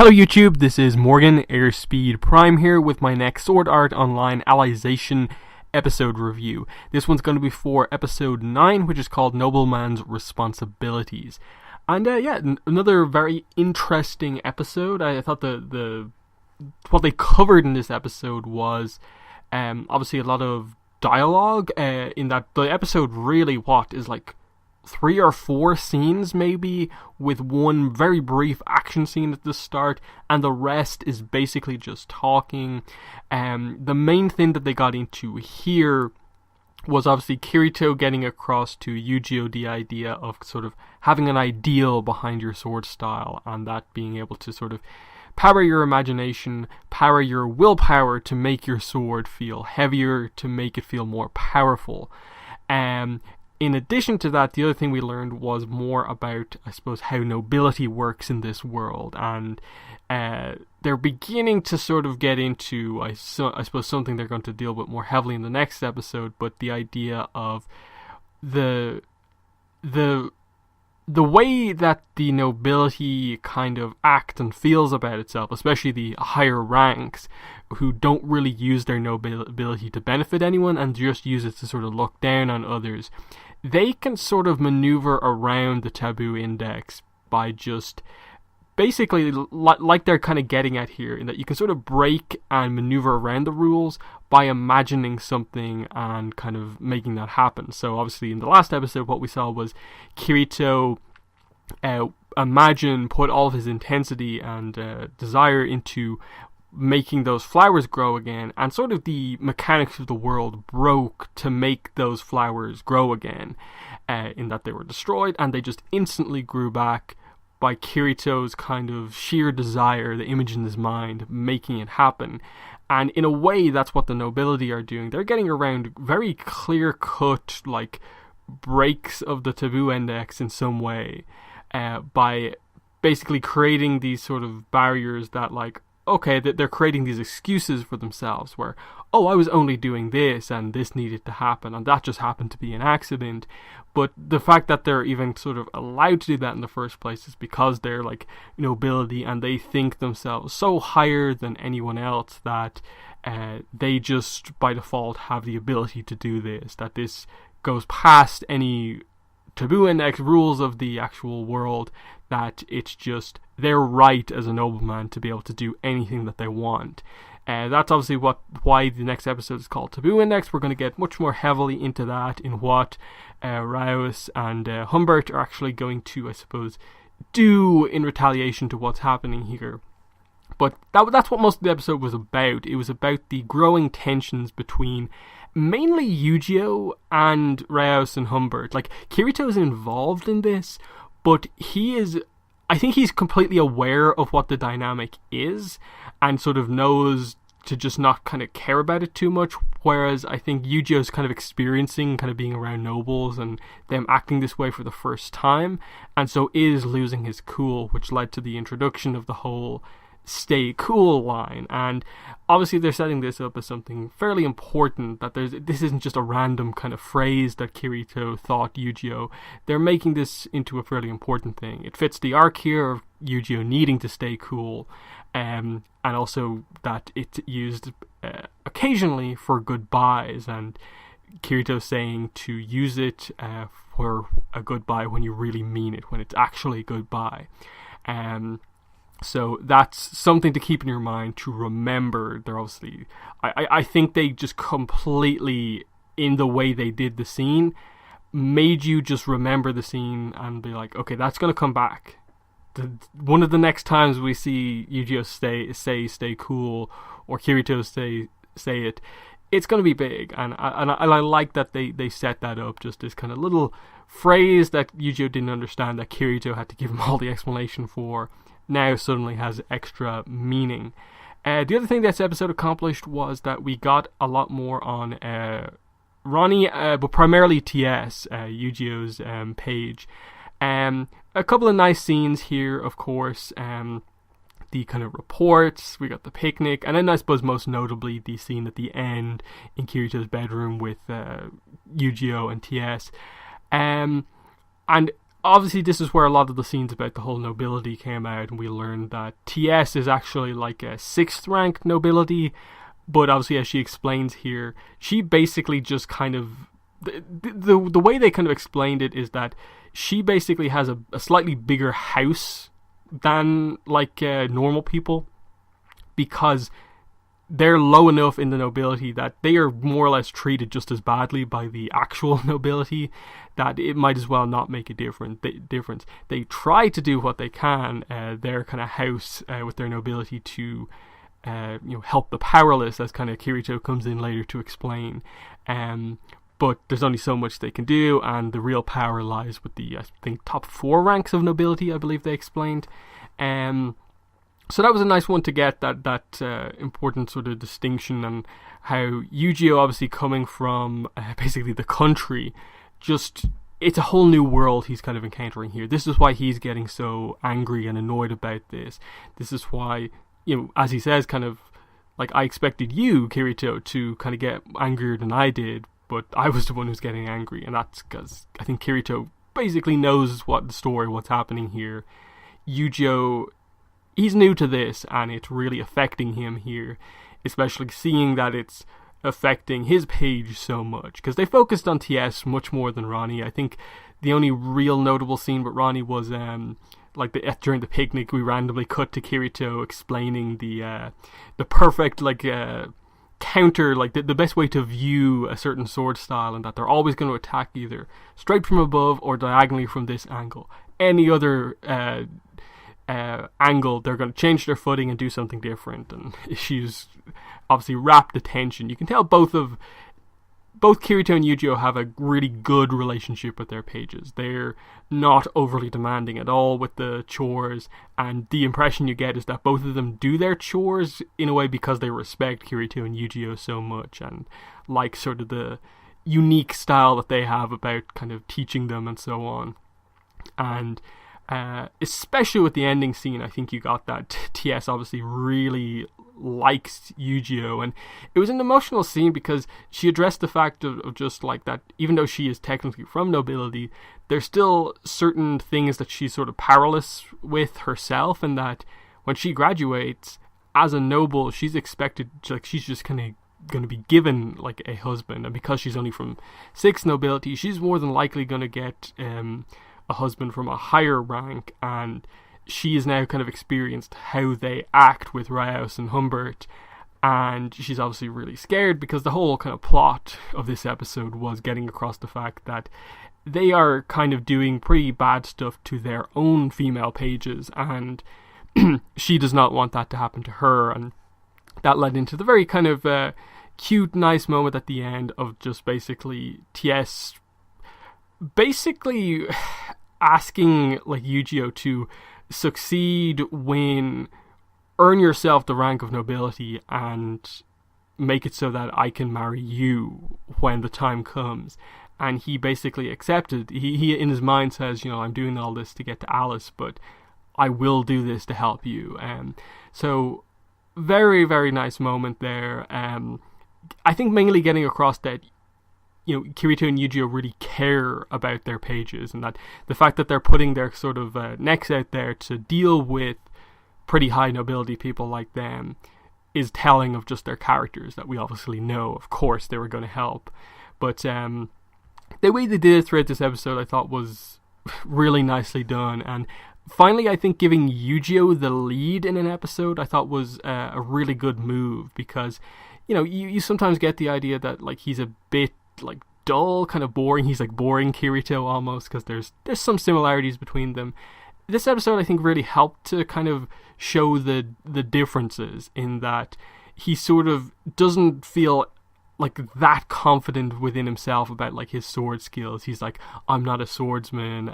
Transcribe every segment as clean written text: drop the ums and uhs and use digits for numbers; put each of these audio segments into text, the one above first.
Hello YouTube, this is Morgan, Airspeed Prime here with my next Sword Art Online Alicization episode review. This one's going to be for episode 9, which is called Nobleman's Responsibilities. And another very interesting episode. I thought what they covered in this episode was obviously a lot of dialogue, in that the episode really is like 3 or 4 scenes maybe, with one very brief action scene at the start, and the rest is basically just talking. The main thing that they got into here was obviously Kirito getting across to Yu-Gi-Oh! The idea of sort of having an ideal behind your sword style, and that being able to sort of power your imagination, power your willpower to make your sword feel heavier, to make it feel more powerful. In addition to that, the other thing we learned was more about, I suppose, how nobility works in this world, and they're beginning to sort of get into, I suppose, something they're going to deal with more heavily in the next episode, but the idea of the way that the nobility kind of act and feels about itself, especially the higher ranks, who don't really use their nobility to benefit anyone and just use it to sort of look down on others. They can sort of maneuver around the taboo index by just basically, like they're kind of getting at here, in that you can sort of break and maneuver around the rules by imagining something and kind of making that happen. So obviously in the last episode what we saw was Kirito put all of his intensity and desire into making those flowers grow again, and sort of the mechanics of the world broke to make those flowers grow again, in that they were destroyed and they just instantly grew back by Kirito's kind of sheer desire, the image in his mind, making it happen. And in a way, that's what the nobility are doing. They're getting around very clear-cut, like, breaks of the taboo index in some way, by basically creating these sort of barriers that, like, okay, that they're creating these excuses for themselves where, oh, I was only doing this and this needed to happen and that just happened to be an accident. But the fact that they're even sort of allowed to do that in the first place is because they're like nobility, and they think themselves so higher than anyone else that they just by default have the ability to do this, that this goes past any taboo index rules of the actual world, that it's just their right as a nobleman to be able to do anything that they want. That's obviously why the next episode is called Taboo Index. We're going to get much more heavily into that in what Raus and Humbert are actually going to, I suppose, do in retaliation to what's happening here. But that's what most of the episode was about. It was about the growing tensions between mainly Yu-Gi-Oh! And Raus and Humbert. Like, Kirito is involved in this, but I think he's completely aware of what the dynamic is and sort of knows to just not kind of care about it too much, whereas I think Yu-Gi-Oh! Is kind of experiencing kind of being around nobles and them acting this way for the first time, and so is losing his cool, which led to the introduction of the whole stay cool line. And obviously they're setting this up as something fairly important, that this isn't just a random kind of phrase that Kirito thought Yu-Gi-Oh! They're making this into a fairly important thing. It fits the arc here of Yu-Gi-Oh! Needing to stay cool, and also that it's used occasionally for goodbyes, and Kirito saying to use it for a goodbye when you really mean it, when it's actually goodbye. So that's something to keep in your mind, to remember. They're obviously, I think they just completely, in the way they did the scene, made you just remember the scene and be like, okay, that's going to come back. One of the next times we see Yu-Gi-Oh! Stay cool, or Kirito say it, it's going to be big. And I like that they set that up, just this kind of little phrase that Yu-Gi-Oh! Didn't understand, that Kirito had to give him all the explanation for, now suddenly has extra meaning. The other thing this episode accomplished was that we got a lot more on Ronnie, but primarily TS, Yu-Gi-Oh!'s page. A couple of nice scenes here, of course. The kind of reports, we got the picnic, and then I suppose most notably the scene at the end in Kirito's bedroom with Yu-Gi-Oh! And TS. And obviously this is where a lot of the scenes about the whole nobility came out, and we learned that TS is actually like a 6th rank nobility, but obviously as she explains here, she basically just kind of, the way they kind of explained it is that she basically has a slightly bigger house than like normal people, because they're low enough in the nobility that they are more or less treated just as badly by the actual nobility that it might as well not make a difference. They try to do what they can, their kind of house with their nobility to help the powerless, as kind of Kirito comes in later to explain. But there's only so much they can do, and the real power lies with the, I think, top 4 ranks of nobility, I believe they explained. So that was a nice one to get, that important sort of distinction, and how Yu-Gi-Oh, obviously coming from basically the country, just, it's a whole new world he's kind of encountering here. This is why he's getting so angry and annoyed about this. This is why, as he says, kind of, like, I expected you, Kirito, to kind of get angrier than I did, but I was the one who's getting angry, and that's because I think Kirito basically knows what's happening here. Yu-Gi-Oh, he's new to this, and it's really affecting him here, especially seeing that it's affecting his page so much, because they focused on TS much more than Ronnie. I think the only real notable scene with Ronnie was during the picnic, we randomly cut to Kirito explaining the perfect counter, like the best way to view a certain sword style, and that they're always going to attack either straight from above or diagonally from this angle. Any other angle, they're going to change their footing and do something different, and she's obviously rapt attention. You can tell both Kirito and Yu-Gi-Oh have a really good relationship with their pages. They're not overly demanding at all with the chores, and the impression you get is that both of them do their chores in a way because they respect Kirito and Yu-Gi-Oh so much, and like sort of the unique style that they have about kind of teaching them and so on. And especially with the ending scene, I think you got that TS obviously really likes Yu-Gi-Oh, and it was an emotional scene because she addressed the fact of just like that, even though she is technically from nobility, there's still certain things that she's sort of powerless with herself, and that when she graduates as a noble, she's expected, like, she's just kind of going to be given like a husband, and because she's only from 6th nobility, she's more than likely going to get a husband from a higher rank, and she has now kind of experienced how they act with Rios and Humbert, and she's obviously really scared because the whole kind of plot of this episode was getting across the fact that they are kind of doing pretty bad stuff to their own female pages, and she does not want that to happen to her, and that led into the very kind of cute, nice moment at the end of just basically TS basically asking like Yu-Gi-Oh to succeed, win, earn yourself the rank of nobility, and make it so that I can marry you when the time comes. And he basically accepted. He in his mind says, I'm doing all this to get to Alice, but I will do this to help you. So very, very nice moment there. I think mainly getting across that Kirito and Yu-Gi-Oh really care about their pages, and that the fact that they're putting their sort of necks out there to deal with pretty high nobility people like them is telling of just their characters, that we obviously know, of course, they were going to help. But the way they did it throughout this episode, I thought was really nicely done, and finally, I think giving Yu-Gi-Oh the lead in an episode, I thought was a really good move, because you sometimes get the idea that like he's a bit like dull, kind of boring. He's like boring Kirito almost, because there's some similarities between them. This episode, I think, really helped to kind of show the differences, in that he sort of doesn't feel like that confident within himself about like his sword skills. He's like, I'm not a swordsman.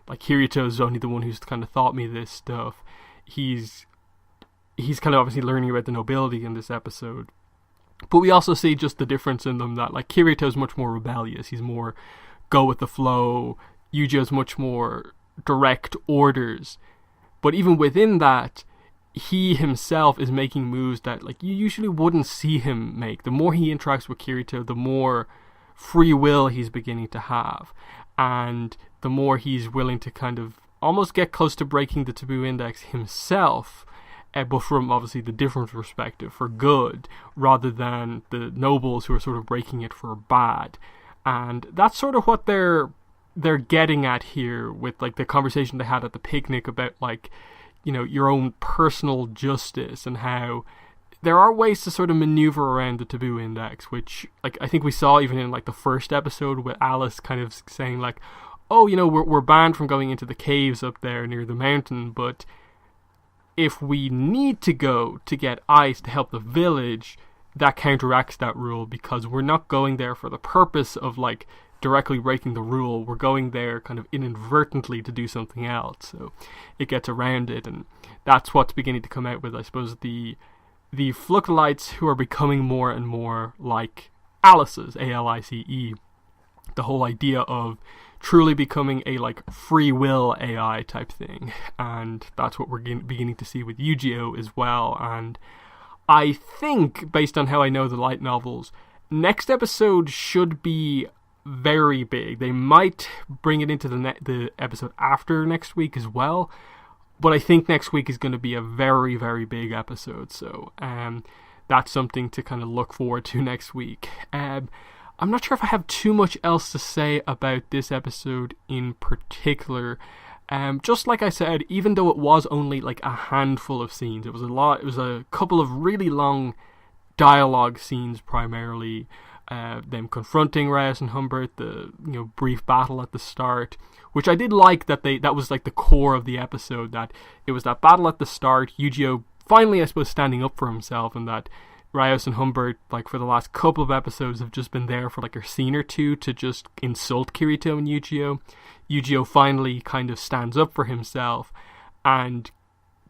Like Kirito's only the one who's kind of taught me this stuff. He's kind of obviously learning about the nobility in this episode. But we also see just the difference in them, that like Kirito's much more rebellious. He's more go with the flow. Yu-Gi-Oh's much more direct orders. But even within that, he himself is making moves that like you usually wouldn't see him make. The more he interacts with Kirito, the more free will he's beginning to have. And the more he's willing to kind of almost get close to breaking the taboo index himself, but from obviously the different perspective, for good, rather than the nobles who are sort of breaking it for bad. And that's sort of what they're getting at here with like the conversation they had at the picnic about like, you know, your own personal justice and how there are ways to sort of maneuver around the taboo index, which like I think we saw even in like the first episode with Alice kind of saying like, oh, you know, we're banned from going into the caves up there near the mountain, but if we need to go to get ice to help the village, that counteracts that rule, because we're not going there for the purpose of like directly breaking the rule. We're going there kind of inadvertently to do something else, so it gets around it. And that's what's beginning to come out with, I suppose, the Fluctolites, who are becoming more and more like Alice's, ALICE, the whole idea of truly becoming a like free will AI type thing. And that's what we're beginning to see with Yu-Gi-Oh as well. And I think, based on how I know the light novels, next episode should be very big. They might bring it into the episode after next week as well, but I think next week is going to be a very, very big episode. So that's something to kind of look forward to next week. I'm not sure if I have too much else to say about this episode in particular. Just like I said, even though it was only like a handful of scenes, it was a couple of really long dialogue scenes primarily. Them confronting Reyes and Humbert, the brief battle at the start, which I did like that was like the core of the episode, that it was that battle at the start, Yu-Gi-Oh finally I suppose standing up for himself, and that Reyes and Humbert, like for the last couple of episodes, have just been there for like a scene or two to just insult Kirito and Yu-Gi-Oh. Yu-Gi-Oh finally kind of stands up for himself and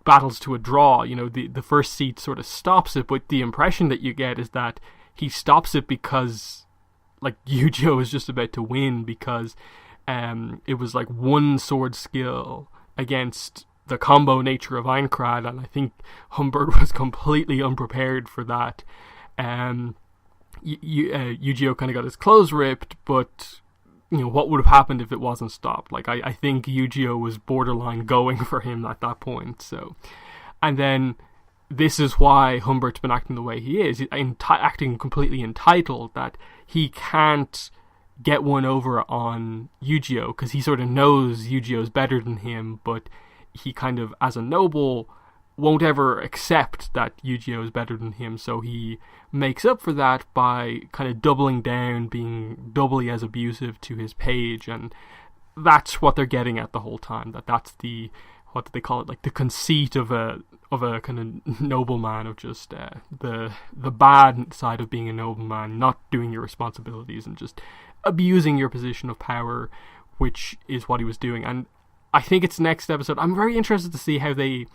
battles to a draw. The first seat sort of stops it, but the impression that you get is that he stops it because like Yu-Gi-Oh is just about to win, because it was like one sword skill against the combo nature of Aincrad, and I think Humbert was completely unprepared for that. Yu-Gi-Oh kind of got his clothes ripped, but what would have happened if it wasn't stopped? Like I think Yu-Gi-Oh was borderline going for him at that point. So, and then this is why Humbert's been acting the way he is, acting completely entitled, that he can't get one over on Yu-Gi-Oh because he sort of knows Yu-Gi-Oh is better than him, but he kind of, as a noble, won't ever accept that Yu-Gi-Oh is better than him, so he makes up for that by kind of doubling down, being doubly as abusive to his page, and that's what they're getting at the whole time, that's the, what do they call it, like the conceit of a kind of nobleman, of just the bad side of being a nobleman, not doing your responsibilities and just abusing your position of power, which is what he was doing. And I think it's next episode. I'm very interested to see how they,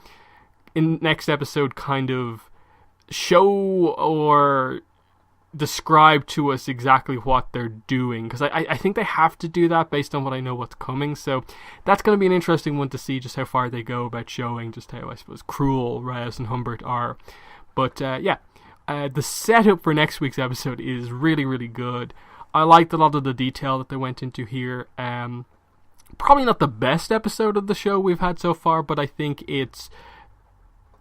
in next episode, kind of show or describe to us exactly what they're doing, because I think they have to do that based on what I know what's coming. So that's going to be an interesting one to see, just how far they go about showing just how, I suppose, cruel Reyes and Humbert are. But the setup for next week's episode is really, really good. I liked a lot of the detail that they went into here. Probably not the best episode of the show we've had so far, but I think it's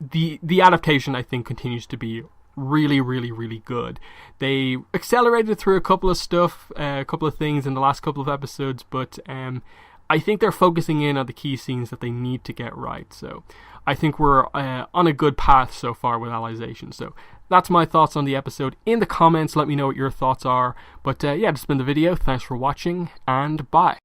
the adaptation, I think, continues to be really, really, really good. They accelerated through a couple of things in the last couple of episodes, but I think they're focusing in on the key scenes that they need to get right. So I think we're on a good path so far with Alicization. So that's my thoughts on the episode. In the comments, let me know what your thoughts are. But this has been the video. Thanks for watching, and bye.